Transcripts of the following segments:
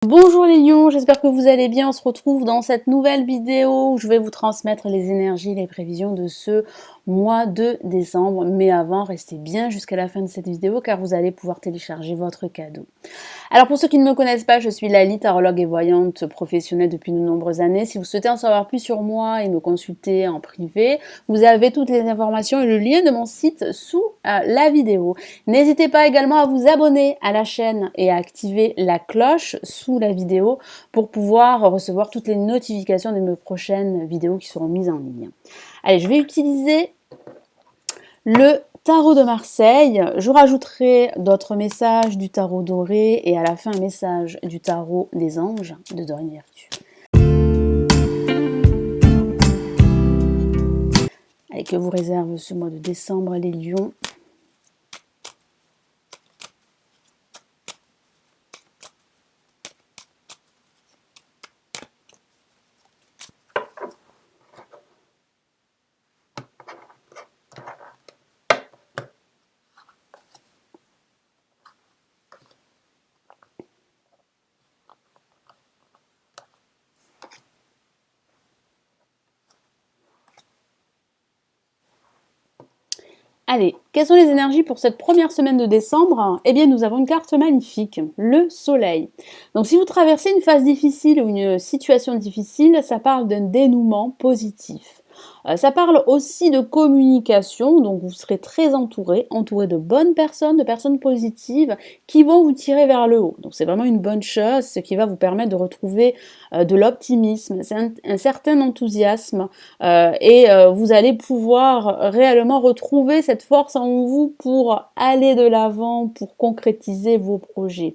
Bonjour les lions, j'espère que vous allez bien. On se retrouve dans cette nouvelle vidéo où je vais vous transmettre les énergies, les prévisions de ce mois de décembre. Mais avant, restez bien jusqu'à la fin de cette vidéo car vous allez pouvoir télécharger votre cadeau. Alors pour ceux qui ne me connaissent pas, je suis Lali, tarologue et voyante professionnelle depuis de nombreuses années. Si vous souhaitez en savoir plus sur moi et me consulter en privé, vous avez toutes les informations et le lien de mon site sous la vidéo. N'hésitez pas également à vous abonner à la chaîne et à activer la cloche sous la vidéo pour pouvoir recevoir toutes les notifications de mes prochaines vidéos qui seront mises en ligne. Allez, je vais utiliser le tarot de Marseille. Je rajouterai d'autres messages du tarot doré et à la fin un message du tarot des anges de Dorine Vertu. Allez, que vous réserve ce mois de décembre les lions? Allez, quelles sont les énergies pour cette première semaine de décembre? Eh bien, nous avons une carte magnifique, le soleil. Donc, si vous traversez une phase difficile ou une situation difficile, ça parle d'un dénouement positif. Ça parle aussi de communication, donc vous serez très entouré de bonnes personnes, de personnes positives qui vont vous tirer vers le haut. Donc c'est vraiment une bonne chose, ce qui va vous permettre de retrouver de l'optimisme, un certain enthousiasme et vous allez pouvoir réellement retrouver cette force en vous pour aller de l'avant, pour concrétiser vos projets.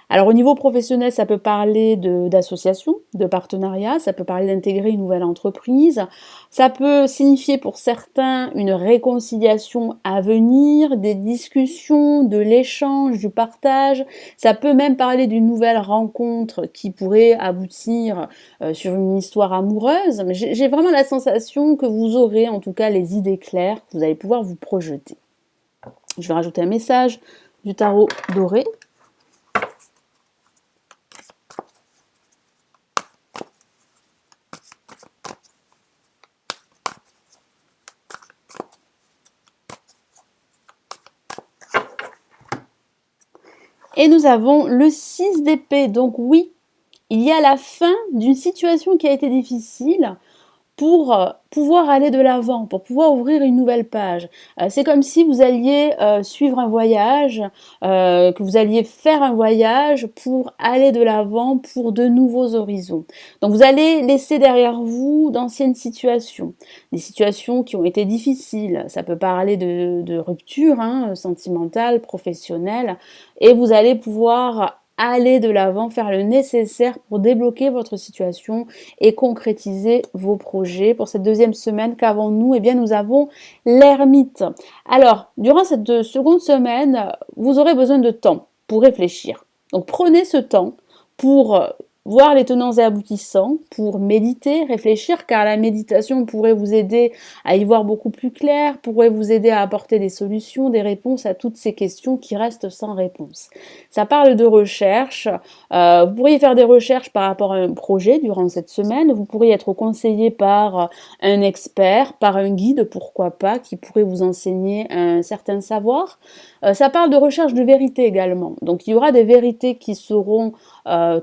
Alors au niveau professionnel, ça peut parler d'association, de partenariat, ça peut parler d'intégrer une nouvelle entreprise, ça peut signifier pour certains une réconciliation à venir, des discussions, de l'échange, du partage, ça peut même parler d'une nouvelle rencontre qui pourrait aboutir sur une histoire amoureuse, mais j'ai vraiment la sensation que vous aurez en tout cas les idées claires, que vous allez pouvoir vous projeter. Je vais rajouter un message du tarot doré. Et nous avons le 6 d'épée. Donc oui, il y a la fin d'une situation qui a été difficile pour pouvoir aller de l'avant, pour pouvoir ouvrir une nouvelle page. C'est comme si vous alliez suivre un voyage, que vous alliez faire un voyage pour aller de l'avant, pour de nouveaux horizons. Donc vous allez laisser derrière vous d'anciennes situations, des situations qui ont été difficiles. Ça peut parler de rupture sentimentale, professionnelle, et vous allez pouvoir aller de l'avant, faire le nécessaire pour débloquer votre situation et concrétiser vos projets. Pour cette deuxième semaine, qu'avons-nous? Eh bien, nous avons l'ermite. Alors, durant cette seconde semaine, vous aurez besoin de temps pour réfléchir. Donc, prenez ce temps pour voir les tenants et aboutissants, pour méditer, réfléchir, car la méditation pourrait vous aider à y voir beaucoup plus clair, pourrait vous aider à apporter des solutions, des réponses à toutes ces questions qui restent sans réponse. Ça parle de recherche. Vous pourriez faire des recherches par rapport à un projet durant cette semaine. Vous pourriez être conseillé par un expert, par un guide, pourquoi pas, qui pourrait vous enseigner un certain savoir. Ça parle de recherche de vérité également. Donc il y aura des vérités qui seront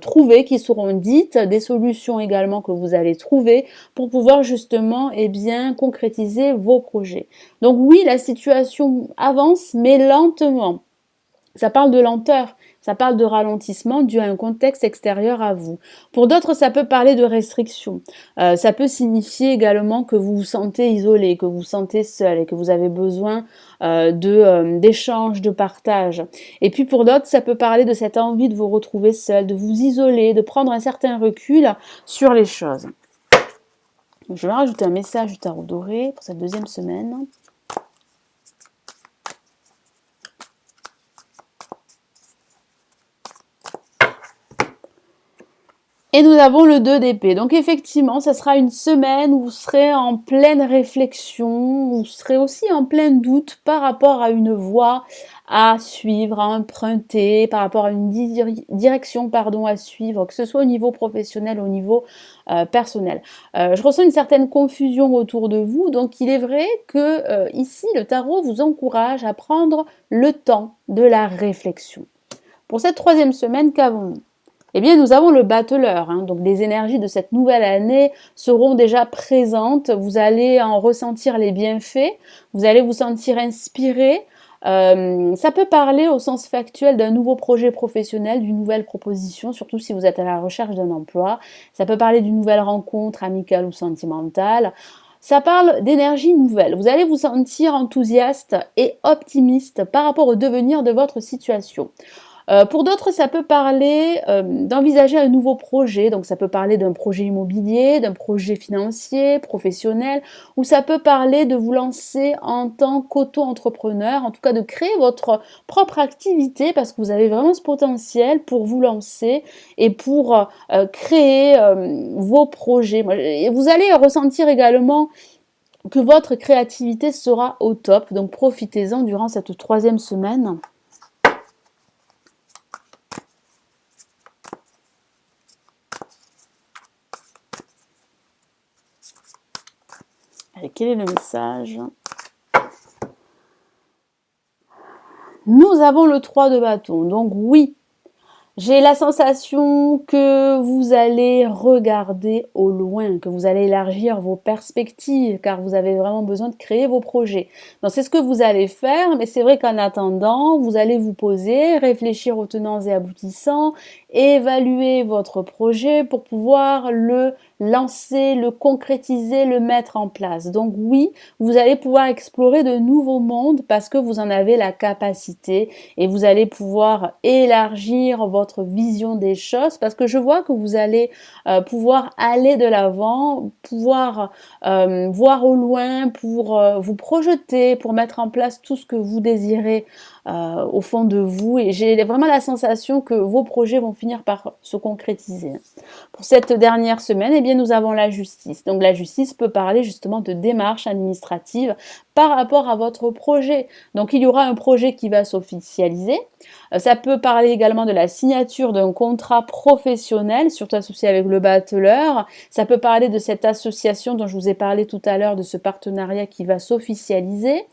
trouvées, qui seront dites, des solutions également que vous allez trouver pour pouvoir justement concrétiser vos projets. Donc oui, la situation avance, mais lentement. Ça parle de lenteur, ça parle de ralentissement dû à un contexte extérieur à vous. Pour d'autres, ça peut parler de restriction. Ça peut signifier également que vous vous sentez isolé, que vous vous sentez seul et que vous avez besoin d'échanges, de partage. Et puis pour d'autres, ça peut parler de cette envie de vous retrouver seul, de vous isoler, de prendre un certain recul sur les choses. Donc, je vais rajouter un message du tarot doré pour cette deuxième semaine. Et nous avons le 2 d'épée. Donc effectivement, ça sera une semaine où vous serez en pleine réflexion, vous serez aussi en plein doute par rapport à une voie à suivre, à emprunter, par rapport à une direction à suivre, que ce soit au niveau professionnel ou au niveau personnel. Je ressens une certaine confusion autour de vous, donc il est vrai que ici, le tarot vous encourage à prendre le temps de la réflexion. Pour cette troisième semaine, qu'avons-nous? Eh bien, nous avons le battleur, hein, donc les énergies de cette nouvelle année seront déjà présentes, vous allez en ressentir les bienfaits, vous allez vous sentir inspiré. Ça peut parler au sens factuel d'un nouveau projet professionnel, d'une nouvelle proposition, surtout si vous êtes à la recherche d'un emploi. Ça peut parler d'une nouvelle rencontre amicale ou sentimentale. Ça parle d'énergie nouvelle. Vous allez vous sentir enthousiaste et optimiste par rapport au devenir de votre situation. Pour d'autres, ça peut parler d'envisager un nouveau projet, donc ça peut parler d'un projet immobilier, d'un projet financier, professionnel, ou ça peut parler de vous lancer en tant qu'auto-entrepreneur, en tout cas de créer votre propre activité parce que vous avez vraiment ce potentiel pour vous lancer et pour créer vos projets. Et vous allez ressentir également que votre créativité sera au top, donc profitez-en durant cette troisième semaine. Allez, quel est le message? Nous avons le 3 de bâton. Donc oui, j'ai la sensation que vous allez regarder au loin, que vous allez élargir vos perspectives, car vous avez vraiment besoin de créer vos projets. Donc c'est ce que vous allez faire, mais c'est vrai qu'en attendant, vous allez vous poser, réfléchir aux tenants et aboutissants, évaluer votre projet pour pouvoir le lancer, le concrétiser, le mettre en place. Donc oui, vous allez pouvoir explorer de nouveaux mondes parce que vous en avez la capacité et vous allez pouvoir élargir votre vision des choses parce que je vois que vous allez pouvoir aller de l'avant, pouvoir voir au loin, pour vous projeter, pour mettre en place tout ce que vous désirez au fond de vous et j'ai vraiment la sensation que vos projets vont finir par se concrétiser. Pour cette dernière semaine, eh bien, nous avons la justice. Donc la justice peut parler justement de démarches administratives par rapport à votre projet. Donc il y aura un projet qui va s'officialiser. Ça peut parler également de la signature d'un contrat professionnel, surtout associé avec le battleur. Ça peut parler de cette association dont je vous ai parlé tout à l'heure, de ce partenariat qui va s'officialiser.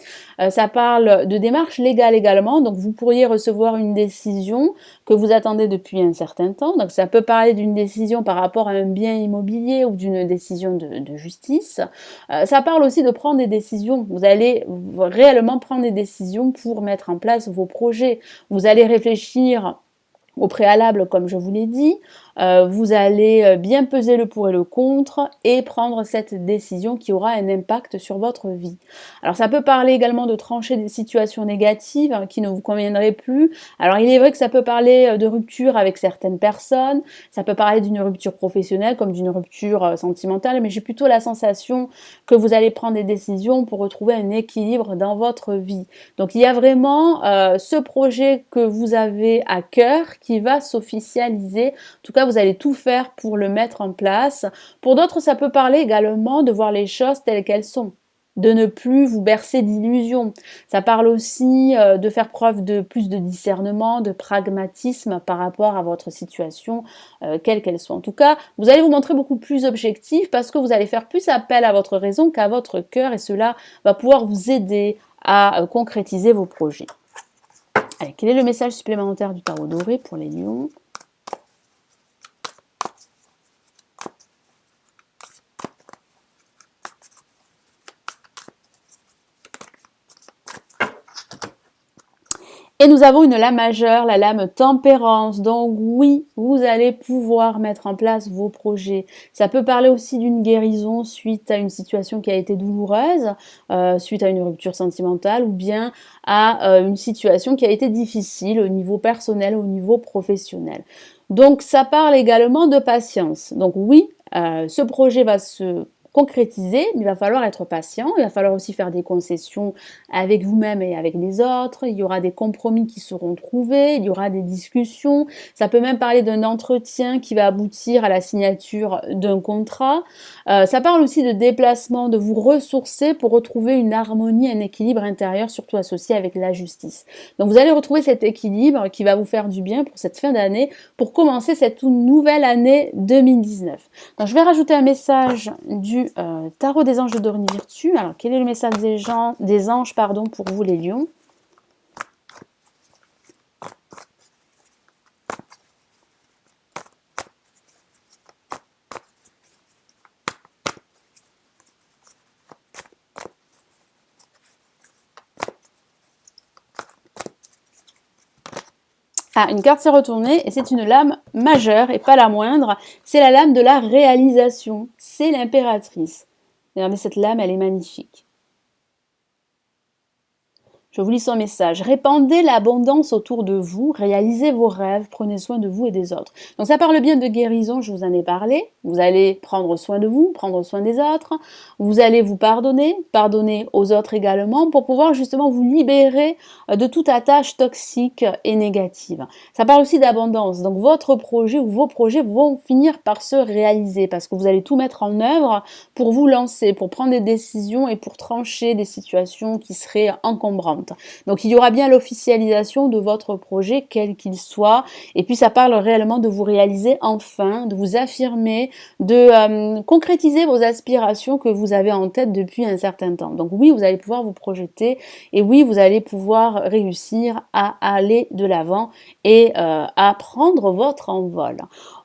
Ça parle de démarches légales également, donc vous pourriez recevoir une décision que vous attendez depuis un certain temps. Donc ça peut parler d'une décision par rapport à un bien immobilier ou d'une décision de justice. Ça parle aussi de prendre des décisions. Vous allez réellement prendre des décisions pour mettre en place vos projets. Vous allez réfléchir au préalable, comme je vous l'ai dit, vous allez bien peser le pour et le contre et prendre cette décision qui aura un impact sur votre vie. Alors ça peut parler également de trancher des situations négatives qui ne vous conviendraient plus. Alors il est vrai que ça peut parler de rupture avec certaines personnes, ça peut parler d'une rupture professionnelle comme d'une rupture sentimentale, mais j'ai plutôt la sensation que vous allez prendre des décisions pour retrouver un équilibre dans votre vie. Donc il y a vraiment ce projet que vous avez à cœur qui va s'officialiser. En tout cas, vous allez tout faire pour le mettre en place. Pour d'autres, ça peut parler également de voir les choses telles qu'elles sont, de ne plus vous bercer d'illusions. Ça parle aussi de faire preuve de plus de discernement, de pragmatisme par rapport à votre situation, quelle qu'elle soit. En tout cas, vous allez vous montrer beaucoup plus objectif parce que vous allez faire plus appel à votre raison qu'à votre cœur et cela va pouvoir vous aider à concrétiser vos projets. Allez, quel est le message supplémentaire du tarot doré pour les lions ? Et nous avons une lame majeure, la lame tempérance. Donc oui, vous allez pouvoir mettre en place vos projets. Ça peut parler aussi d'une guérison suite à une situation qui a été douloureuse, suite à une rupture sentimentale ou bien à une situation qui a été difficile au niveau personnel, au niveau professionnel. Donc ça parle également de patience. Donc oui, ce projet va se concrétiser, mais il va falloir être patient, il va falloir aussi faire des concessions avec vous-même et avec les autres, il y aura des compromis qui seront trouvés, il y aura des discussions, ça peut même parler d'un entretien qui va aboutir à la signature d'un contrat. Ça parle aussi de déplacement, de vous ressourcer pour retrouver une harmonie, un équilibre intérieur, surtout associé avec la justice. Donc vous allez retrouver cet équilibre qui va vous faire du bien pour cette fin d'année, pour commencer cette nouvelle année 2019. Donc je vais rajouter un message du tarot des anges de Dorine Virtue. Alors quel est le message des anges pardon, pour vous les lions? Ah, une carte s'est retournée et c'est une lame majeure et pas la moindre. C'est la lame de la réalisation. C'est l'impératrice. Regardez cette lame, elle est magnifique. Je vous lis son message. Répandez l'abondance autour de vous, réalisez vos rêves, prenez soin de vous et des autres. Donc ça parle bien de guérison, je vous en ai parlé. Vous allez prendre soin de vous, prendre soin des autres. Vous allez vous pardonner, pardonner aux autres également pour pouvoir justement vous libérer de toute attache toxique et négative. Ça parle aussi d'abondance. Donc votre projet ou vos projets vont finir par se réaliser parce que vous allez tout mettre en œuvre pour vous lancer, pour prendre des décisions et pour trancher des situations qui seraient encombrantes. Donc il y aura bien l'officialisation de votre projet, quel qu'il soit, et puis ça parle réellement de vous réaliser enfin, de vous affirmer, de concrétiser vos aspirations que vous avez en tête depuis un certain temps. Donc oui, vous allez pouvoir vous projeter, et oui, vous allez pouvoir réussir à aller de l'avant et à prendre votre envol.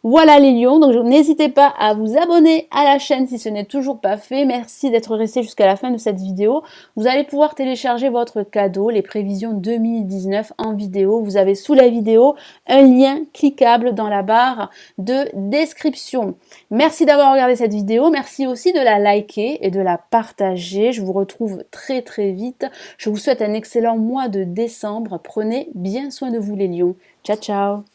Voilà les lions, donc n'hésitez pas à vous abonner à la chaîne si ce n'est toujours pas fait. Merci d'être resté jusqu'à la fin de cette vidéo. Vous allez pouvoir télécharger votre cadeau, les prévisions 2019 en vidéo. Vous avez sous la vidéo un lien cliquable dans la barre de description. Merci d'avoir regardé cette vidéo. Merci aussi de la liker et de la partager. Je vous retrouve très très vite. Je vous souhaite un excellent mois de décembre. Prenez bien soin de vous les lions. Ciao ciao!